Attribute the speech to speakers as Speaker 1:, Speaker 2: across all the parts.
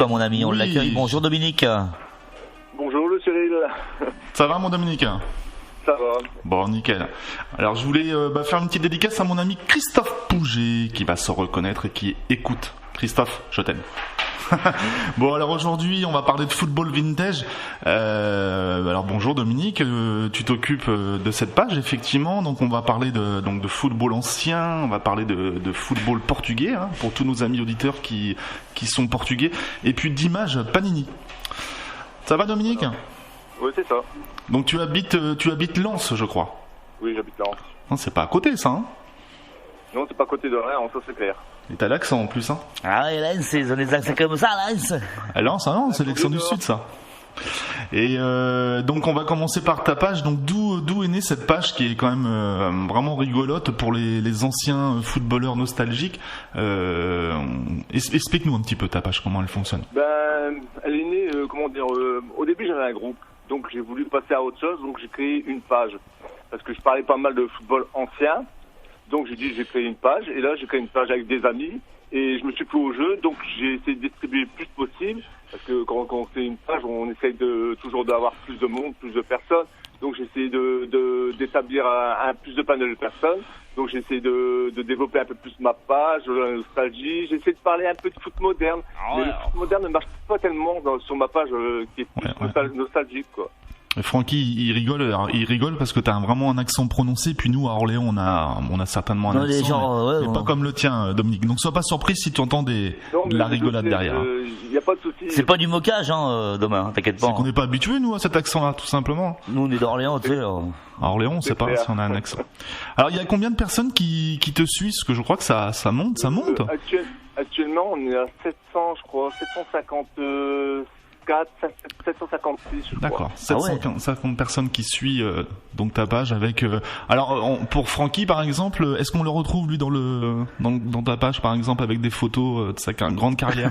Speaker 1: toi, mon ami. On
Speaker 2: Oui.
Speaker 1: l'accueille. Bonjour, Dominique.
Speaker 3: Bonjour le Cyril.
Speaker 2: Ça va, mon Dominique?
Speaker 3: Ça va.
Speaker 2: Bon, nickel. Alors, je voulais faire une petite dédicace à mon ami Christophe Pouget, qui va se reconnaître et qui écoute. Christophe, je t'aime. Bon, alors aujourd'hui, on va parler de football vintage. Alors bonjour Dominique, tu t'occupes de cette page effectivement. Donc on va parler de football ancien, on va parler de football portugais pour tous nos amis auditeurs qui sont portugais, et puis d'images Panini. Ça va Dominique?
Speaker 3: Oui, c'est ça.
Speaker 2: Donc tu habites Lens, je crois.
Speaker 3: Oui, j'habite là.
Speaker 2: Non, c'est pas à côté ça. Hein?
Speaker 3: Non, c'est pas à côté de rien, ça c'est clair.
Speaker 2: Et t'as l'accent en plus. Hein?
Speaker 1: Ah oui, Lens, ils ont des accents comme ça, Lens.
Speaker 2: Lens, non, c'est l'accent du sud ça. Et donc on va commencer par ta page. Donc d'où est née cette page qui est quand même vraiment rigolote pour les anciens footballeurs nostalgiques. Explique-nous un petit peu ta page, comment elle fonctionne.
Speaker 3: Ben, elle est née, au début j'avais un groupe, donc j'ai voulu passer à autre chose, donc j'ai créé une page. Parce que je parlais pas mal de football ancien, donc j'ai dit j'ai créé une page, et là j'ai créé une page avec des amis, et je me suis pris au jeu, donc j'ai essayé de distribuer le plus possible, parce que quand on fait une page, on essaye toujours d'avoir plus de monde, plus de personnes, donc j'ai essayé d'établir un plus de panel de personnes, donc j'ai essayé de développer un peu plus ma page, la nostalgie, j'ai essayé de parler un peu de foot moderne, mais le foot moderne ne marche pas tellement sur ma page qui est plus nostalgique, quoi.
Speaker 2: Et Francky, il rigole parce que t'as vraiment un accent prononcé, puis nous à Orléans on a certainement un accent, mais pas comme le tien Dominique. Donc sois pas surpris si tu entends de la rigolade derrière.
Speaker 3: Y a pas de souci.
Speaker 1: C'est pas du moquage, demain, t'inquiète pas.
Speaker 2: C'est qu'on n'est pas habitué nous à cet accent-là, tout simplement.
Speaker 1: Nous on est d'Orléans, tu sais.
Speaker 2: À Orléans, on sait pas si on a un accent. Alors il y a combien de personnes qui te suivent? Parce que je crois que ça monte.
Speaker 3: Actuellement, on est à 700, je crois, 756, je crois.
Speaker 2: D'accord, 750 personnes qui suivent donc ta page avec. Alors pour Francky par exemple, est-ce qu'on le retrouve lui dans ta page par exemple avec des photos de sa grande carrière?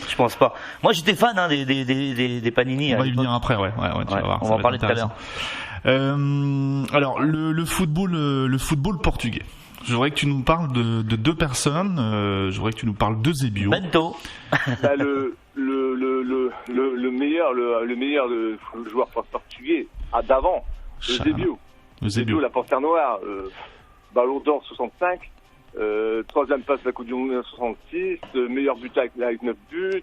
Speaker 1: Je pense pas. Moi j'étais fan des Panini.
Speaker 2: On va y venir après, ouais, tu vas voir.
Speaker 1: On va en parler tout à l'heure.
Speaker 2: Alors le football portugais. Je voudrais que tu nous parles de deux personnes. Je voudrais que tu nous parles de Zébio.
Speaker 1: Bento.
Speaker 3: Bah, le meilleur joueur portugais d'avant, Zébio. Zébio, la panthère noire, Ballon d'Or 65, troisième place de la Coupe du Monde 66, meilleur buteur avec 9 buts,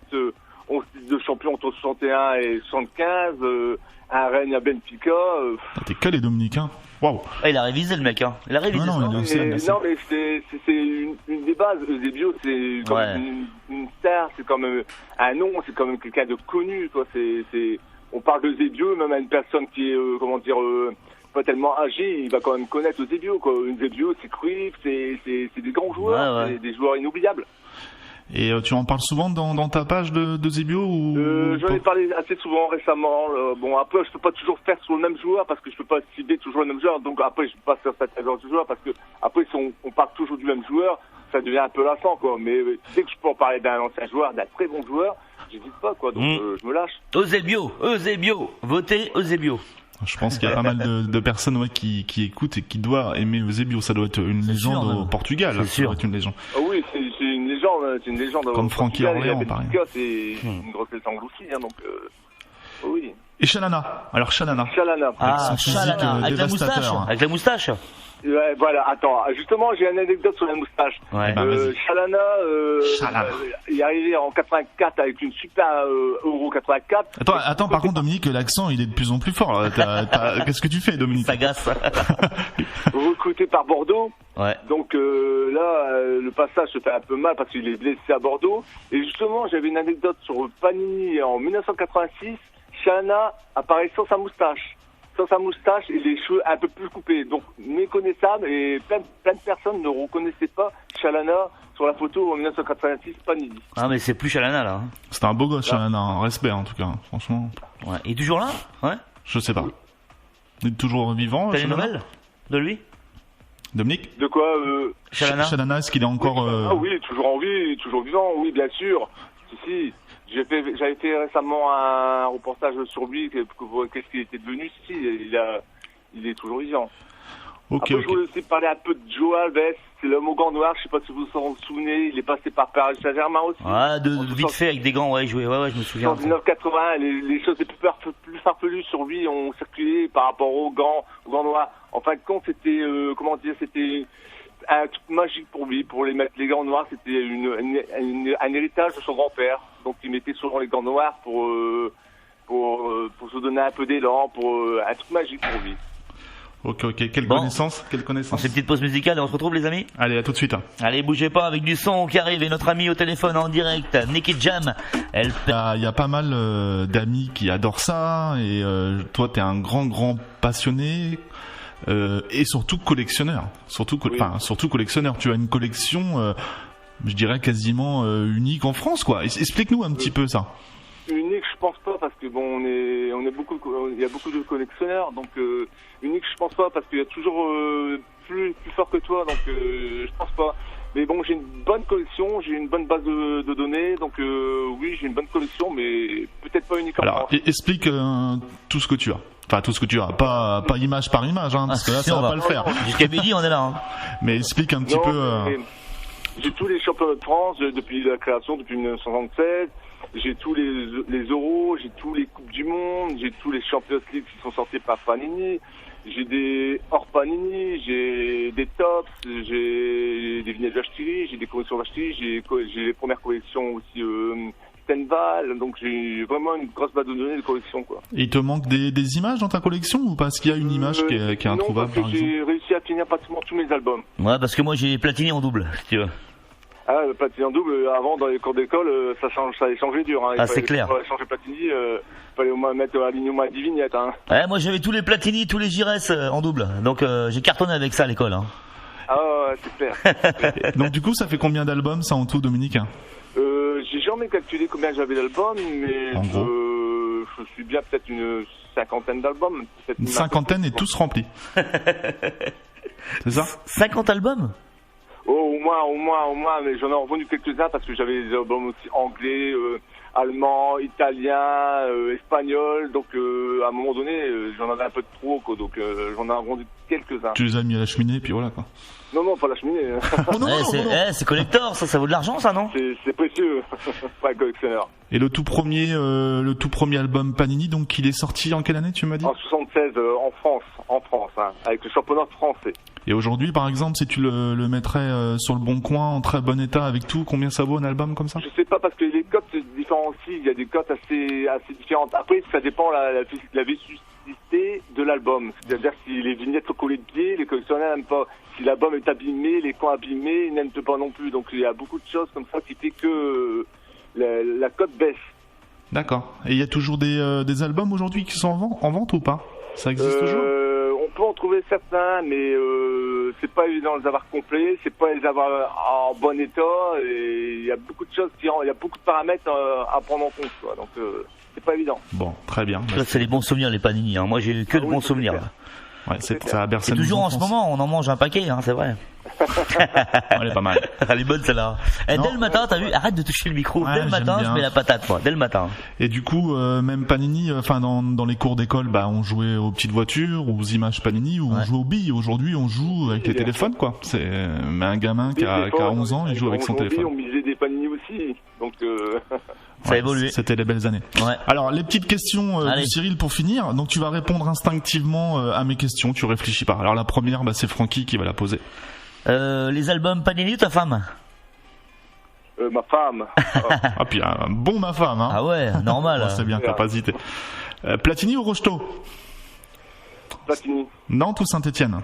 Speaker 3: 11 titres de champion entre 61 et 75, un règne à Benfica.
Speaker 2: T'es calé Dominique, hein. Waouh.
Speaker 1: Il a révisé le mec, hein. Il a révisé.
Speaker 3: Non, mais c'est une des bases. Zébio, c'est comme une star, c'est comme un nom, c'est comme quelqu'un de connu, quoi. On parle de Zébio, même à une personne qui est, pas tellement âgée, il va quand même connaître Zébio, quoi. Une Zébio, c'est Cruyff, c'est des grands joueurs, c'est des joueurs inoubliables.
Speaker 2: Et tu en parles souvent dans ta page de Zébio ou
Speaker 3: j'en ai parlé assez souvent récemment. Bon, après, je peux pas toujours faire sur le même joueur parce que je peux pas cibler toujours le même joueur. Donc après, je peux pas faire cette genre de joueur parce que après, si on parle toujours du même joueur, ça devient un peu lassant, quoi. Mais dès que je peux en parler d'un ancien joueur, d'un très bon joueur, j'hésite pas, quoi. Donc je me lâche.
Speaker 1: Eusebio, votez Eusebio.
Speaker 2: Je pense qu'il y a pas mal de personnes qui écoutent et qui doivent aimer Eusebio. Ça doit être une légende au Portugal.
Speaker 1: C'est sûr.
Speaker 2: Ça doit être une légende.
Speaker 3: Ah oui, c'est une légende. C'est une légende.
Speaker 2: Comme Francky Orléans, pareil.
Speaker 3: C'est une grosse légende aussi, hein, donc oui.
Speaker 2: Et Shalana. Alors Shalana.
Speaker 1: Ah, Shalana. Avec la moustache.
Speaker 3: Ouais, voilà, attends, justement j'ai une anecdote sur la moustache.
Speaker 1: Ouais.
Speaker 3: Shalana, il est arrivé en 84 avec une super Euro 84.
Speaker 2: Attends, par contre Dominique, l'accent il est de plus en plus fort. Qu'est-ce que tu fais Dominique?
Speaker 1: Ça gasse.
Speaker 3: Recruté par Bordeaux.
Speaker 1: Ouais.
Speaker 3: Donc là, le passage se fait un peu mal parce qu'il est blessé à Bordeaux. Et justement, j'avais une anecdote sur Panini en 1986. Shalana apparaît sans sa moustache. Sans sa moustache et les cheveux un peu plus coupés, donc méconnaissable, et plein de personnes ne reconnaissaient pas Shalana sur la photo en 1986 Panini.
Speaker 1: Ah mais c'est plus Shalana là.
Speaker 2: C'était un beau gosse Shalana, un respect en tout cas, franchement.
Speaker 1: Ouais. Il est toujours là? Ouais.
Speaker 2: Je sais pas. Il est toujours vivant.
Speaker 1: T'as des nouvelles de lui?
Speaker 2: Dominique?
Speaker 3: De quoi
Speaker 2: Shalana, est-ce qu'il est encore
Speaker 3: Ah oui, toujours en vie, toujours vivant, oui bien sûr. Si. J'avais fait récemment un reportage sur lui, qu'est-ce qu'il était devenu. Si, il est toujours vivant.
Speaker 2: Ok.
Speaker 3: Après, je voulais aussi parler un peu de Joe Alves. C'est l'homme au gant noir, je sais pas si vous vous en souvenez, il est passé par Paris Saint-Germain aussi.
Speaker 1: Ouais, de vite fait avec des gants, ouais, joué. Ouais, je me souviens.
Speaker 3: En 1980, les choses les plus farfelues sur lui ont circulé par rapport aux gants noirs. En fin de compte, c'était, c'était un truc magique pour lui, pour les mettre les gants noirs, c'était un héritage de son grand-père. Donc il mettait souvent les gants noirs pour se donner un peu d'élan, pour un truc magique pour lui.
Speaker 2: Ok. Quelle connaissance
Speaker 1: On fait une petite pause musicale et on se retrouve, les amis.
Speaker 2: Allez, à tout de suite.
Speaker 1: Allez, bougez pas avec du son qui arrive et notre ami au téléphone en direct, Nicky Jam.
Speaker 2: Il y a pas mal d'amis qui adorent ça et toi t'es un grand passionné et surtout collectionneur. Surtout collectionneur. Tu as une collection, je dirais quasiment unique en France, quoi. Explique-nous un petit peu ça.
Speaker 3: Unique, je pense pas, parce que bon, il y a beaucoup de collectionneurs, donc unique, je pense pas, parce qu'il y a toujours plus fort que toi, donc je pense pas. Mais bon, j'ai une bonne collection, j'ai une bonne base de données, donc oui, j'ai une bonne collection, mais peut-être pas unique.
Speaker 2: Alors, explique tout ce que tu as. Enfin, tout ce que tu as, pas image par image, hein, parce que là, ça va pas le faire.
Speaker 1: Jusqu'à midi, on est là. Hein.
Speaker 2: Mais explique un petit peu.
Speaker 3: J'ai tous les championnats de France depuis la création, depuis 1976. J'ai tous les euros, j'ai tous les coupes du monde, j'ai tous les Champions League qui sont sortis par Panini, j'ai des hors Panini, j'ai des tops, j'ai des vignettes Vachiri, j'ai des collections Vachiri, j'ai les premières collections aussi Stenval, donc j'ai vraiment une grosse base de données de collection, quoi.
Speaker 2: Et il te manque des images dans ta collection ou parce qu'il y a une image qui est introuvable, par exemple?
Speaker 3: J'ai réussi à finir pratiquement tous mes albums.
Speaker 1: Ouais, parce que moi j'ai Platini en double, si tu veux.
Speaker 3: Ah, le Platini en double, avant dans les cours d'école, ça a changé dur. Hein.
Speaker 1: C'est clair.
Speaker 3: Pour changer Platini, il fallait au moins mettre alignement à 10 vignettes. Hein.
Speaker 1: Ouais, moi j'avais tous les Platini, tous les Gires en double, donc j'ai cartonné avec ça à l'école. Hein.
Speaker 3: Ah ouais, c'est clair.
Speaker 2: Donc du coup, ça fait combien d'albums ça en tout, Dominique?
Speaker 3: J'ai jamais calculé combien j'avais d'albums, mais
Speaker 2: en gros,
Speaker 3: je suis bien peut-être une cinquantaine d'albums.
Speaker 2: Une cinquantaine et tous remplis. C'est ça?
Speaker 1: 50 albums?
Speaker 3: Oh, au moins, mais j'en ai revendu quelques-uns parce que j'avais des albums aussi anglais, allemand, italien, espagnol, donc à un moment donné, j'en avais un peu de trop, quoi, donc j'en ai revendu quelques-uns.
Speaker 2: Tu les as mis à la cheminée, puis voilà, quoi.
Speaker 3: Non, pas la cheminée.
Speaker 2: Oh, non,
Speaker 1: c'est collector, ça vaut de l'argent, ça, non?
Speaker 3: C'est précieux, pas un collectionneur.
Speaker 2: Et le tout premier album Panini, donc il est sorti en quelle année, tu m'as dit?
Speaker 3: En 76, en France, hein, avec le championnat français.
Speaker 2: Et aujourd'hui, par exemple, si tu le mettrais sur le bon coin, en très bon état, avec tout, combien ça vaut un album comme ça?
Speaker 3: Je sais pas, parce que les cotes sont différentes aussi. Il y a des cotes assez différentes. Après, ça dépend la vétusté de l'album. C'est-à-dire si les vignettes sont collées de pied, les collectionneurs n'aiment pas. Si l'album est abîmé, les coins abîmés, ils n'aiment pas non plus. Donc il y a beaucoup de choses comme ça qui fait que la cote baisse.
Speaker 2: D'accord. Et il y a toujours des albums aujourd'hui qui sont en vente ou pas? Ça existe toujours?
Speaker 3: On peut en trouver certains, mais c'est pas évident de les avoir complets, c'est pas les avoir en bon état, et il y a beaucoup de choses il y a beaucoup de paramètres à prendre en compte, quoi. Donc c'est pas évident.
Speaker 2: Bon, très bien.
Speaker 1: Là, c'est les bons souvenirs, les Panini. Hein. Moi, j'ai eu que de bons souvenirs. Là.
Speaker 2: Ouais, ça a bercé.
Speaker 1: Et toujours en ce moment, on en mange un paquet, hein, c'est vrai.
Speaker 2: Elle est pas mal.
Speaker 1: Elle est bonne celle-là. Et dès le matin, t'as vu, arrête de toucher le micro.
Speaker 2: Ouais,
Speaker 1: dès le matin, je mets la patate, moi. Dès le matin.
Speaker 2: Et du coup, même Panini, enfin dans les cours d'école, on jouait aux petites voitures, aux images Panini, ou on jouait aux billes. Aujourd'hui, on joue avec les téléphones, quoi. C'est un gamin qui a 11 ans, il joue avec son téléphone.
Speaker 3: On misait des Panini aussi, donc.
Speaker 1: Ça a évolué.
Speaker 2: C'était les belles années.
Speaker 1: Ouais.
Speaker 2: Alors, les petites questions de Cyril pour finir. Donc, tu vas répondre instinctivement à mes questions. Tu réfléchis pas. Alors, la première, c'est Francky qui va la poser.
Speaker 1: Les albums Panini ou ta femme?
Speaker 3: Ma femme.
Speaker 2: Ah, puis un bon ma femme, hein.
Speaker 1: Ah ouais, normal.
Speaker 2: C'est bien, capacité. Platini ou Rocheteau?
Speaker 3: Platini.
Speaker 2: Nantes ou Saint-Étienne?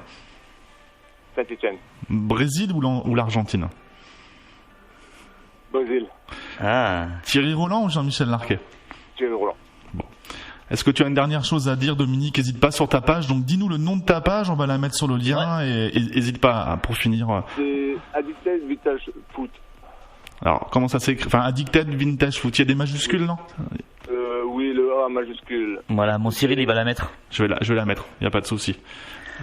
Speaker 3: Saint-Étienne.
Speaker 2: Brésil ou l'Argentine?
Speaker 3: Brésil.
Speaker 1: Ah.
Speaker 2: Thierry Roland ou Jean-Michel Larquet?
Speaker 3: Thierry Roland.
Speaker 2: Bon. Est-ce que tu as une dernière chose à dire, Dominique? N'hésite pas sur ta page. Donc, dis-nous le nom de ta page. On va la mettre sur le lien et n'hésite pas pour finir.
Speaker 3: C'est Addicted Vintage Foot.
Speaker 2: Alors, comment ça s'écrit? Enfin, Addicted Vintage Foot. Il y a des majuscules, non?
Speaker 3: Oui, le A majuscule.
Speaker 1: Voilà, mon Cyril, il va la mettre.
Speaker 2: Je vais la mettre. Il n'y a pas de souci.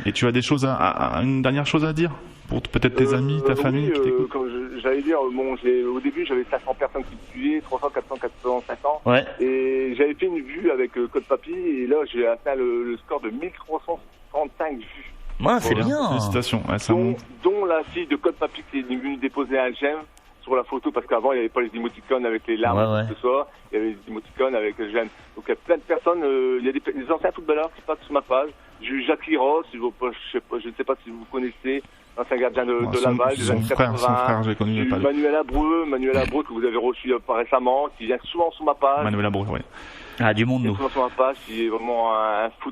Speaker 2: Et tu as des choses une dernière chose à dire? Pour peut-être tes amis, ta famille qui t'écoutent?
Speaker 3: Comme j'allais dire, au début j'avais 500 personnes qui me suivaient, 300, 400, 400, 500.
Speaker 1: Ouais.
Speaker 3: Et j'avais fait une vue avec Code Papy, et là j'ai atteint le score de 1335 vues.
Speaker 1: Ouais, c'est
Speaker 3: Voilà.
Speaker 1: bien.
Speaker 2: Félicitations. Ouais, ça monte.
Speaker 3: Dont la fille de Code Papy qui est venue déposer un j'aime sur la photo, parce qu'avant il n'y avait pas les émoticônes avec les larmes,
Speaker 1: Ouais, ouais.
Speaker 3: ce soir, il y avait les émoticônes avec j'aime. Donc il y a plein de personnes, il y a des anciens footballeurs qui passent sur ma page. J'ai eu Jacques Liros, je ne sais pas si vous connaissez, ancien gardien de Laval, des
Speaker 2: son
Speaker 3: années
Speaker 2: frère,
Speaker 3: 80.
Speaker 2: j'ai connu il y a
Speaker 3: J'ai
Speaker 2: pas
Speaker 3: eu
Speaker 2: de...
Speaker 3: Manuel Abreu que vous avez reçu récemment, qui vient souvent sur ma page.
Speaker 2: Manuel Abreu, oui.
Speaker 1: Ah, du monde,
Speaker 3: Qui vient
Speaker 1: nous.
Speaker 3: souvent sur ma page, qui est vraiment un fou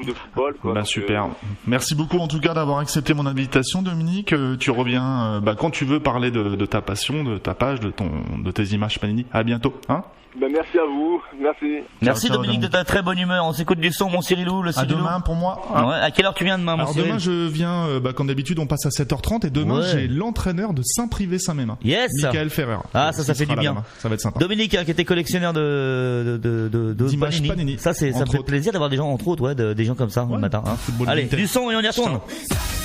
Speaker 3: de football. Quoi.
Speaker 2: Bah
Speaker 3: Donc,
Speaker 2: super. Merci beaucoup en tout cas d'avoir accepté mon invitation, Dominique. Tu reviens quand tu veux parler de ta passion, de ta page, de tes images Panini. À bientôt, hein.
Speaker 3: merci à vous, merci.
Speaker 1: Merci
Speaker 2: ciao,
Speaker 1: Dominique de
Speaker 2: Dominique.
Speaker 1: ta très bonne humeur. On s'écoute du son, mon Cyrilou, le
Speaker 2: À
Speaker 1: Cyrilou.
Speaker 2: demain pour moi.
Speaker 1: Ouais. À quelle heure tu viens demain, mon
Speaker 2: Alors
Speaker 1: Cyril?
Speaker 2: demain je viens, comme d'habitude on passe à 7h30 et demain
Speaker 1: Ouais.
Speaker 2: j'ai l'entraîneur de Saint-Privé-Saint-Mémin.
Speaker 1: Yes.
Speaker 2: Michael Ferrer.
Speaker 1: Ah, ça
Speaker 2: Qui
Speaker 1: fait
Speaker 2: sera
Speaker 1: du bien.
Speaker 2: là demain. Ça va être sympa.
Speaker 1: Dominique, qui était collectionneur
Speaker 2: D'images Panini.
Speaker 1: Ça, ça
Speaker 2: Entre
Speaker 1: fait
Speaker 2: autres.
Speaker 1: plaisir d'avoir des gens, entre autres, des gens comme ça, le matin, hein.
Speaker 2: Football
Speaker 1: Allez,
Speaker 2: vintage.
Speaker 1: du son et on y retourne.
Speaker 2: Ciao.